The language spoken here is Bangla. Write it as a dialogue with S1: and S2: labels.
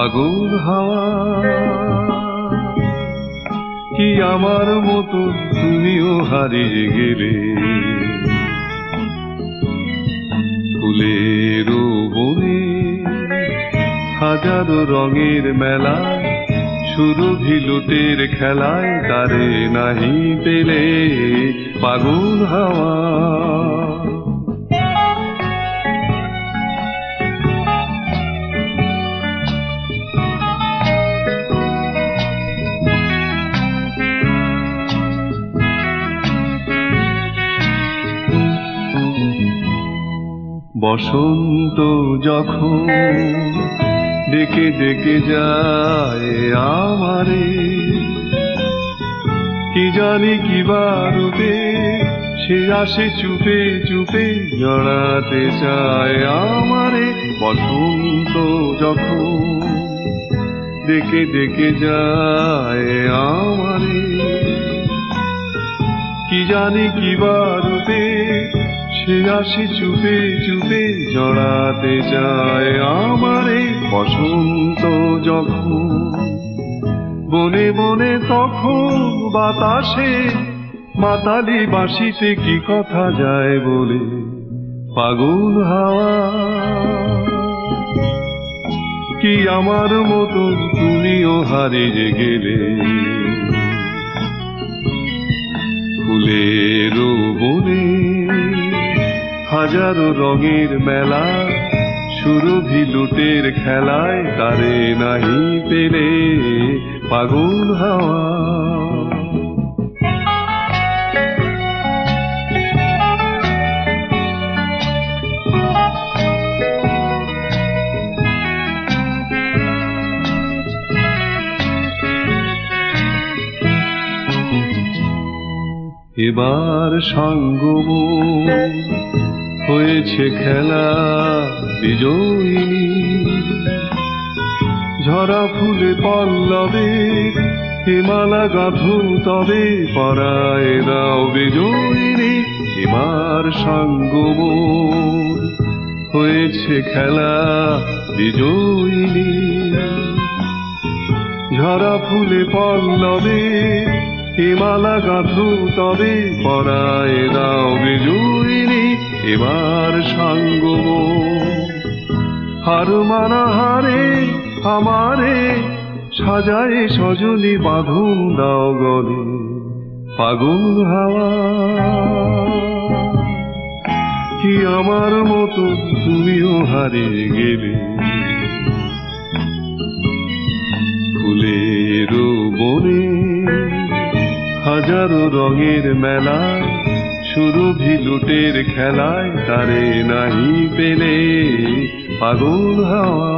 S1: পাগল হাওয়া কি আমার মতো তুমিও হারিয়ে গেলে ফুলের বনে হাজারো রঙের মেলায় সুরভি লুটের খেলায় তারে নাহি পেলে পাগল হাওয়া বসন্ত যখন ডেকে ডেকে যায় আমারে কি জানি কি বারুতে সে আসে চুপে চুপে জড়াতে চায় আমারে বসন্ত যখন ডেকে ডেকে যায় আমারে কি জানি কি বারুতে সে আসে চুপে চুপে জড়াতে চায় আমারে বসন্ত যখন বনে বনে তখন বাতাসে মাতালি বাঁশিতে কি কথা যায় বলে পাগল হাওয়া কি আমার মতো তুমিও হারিয়ে গেলে ফুলের বনে হাজারো রঙের মেলা সুরভি লুটের খেলায় তারে নাহি পেলে পাগল হাওয়া এবার সঙ্গম হয়েছে খেলা বিজয়িনী ঝরা ফুলে পল্লবে হিমালা গাঁথু তবে পরায় দাও বিজয়িনী এবার সঙ্গম হয়েছে খেলা বিজয়িনী ঝরা ফুলে পল্লবে হিমালা গাঁথু তবে পরায় দাও বিজয়িনী এবার সঙ্গম হার মানা হারে আমারে সাজায় সজনী বাঁধন দাও গলে পাগল হাওয়া কি আমার মতো তুমিও হারিয়ে গেলে ফুলের বনে হাজারো রঙের মেলা সুরভি লুটের খেলায় তারে নাহি পেলে পাগল হাওয়া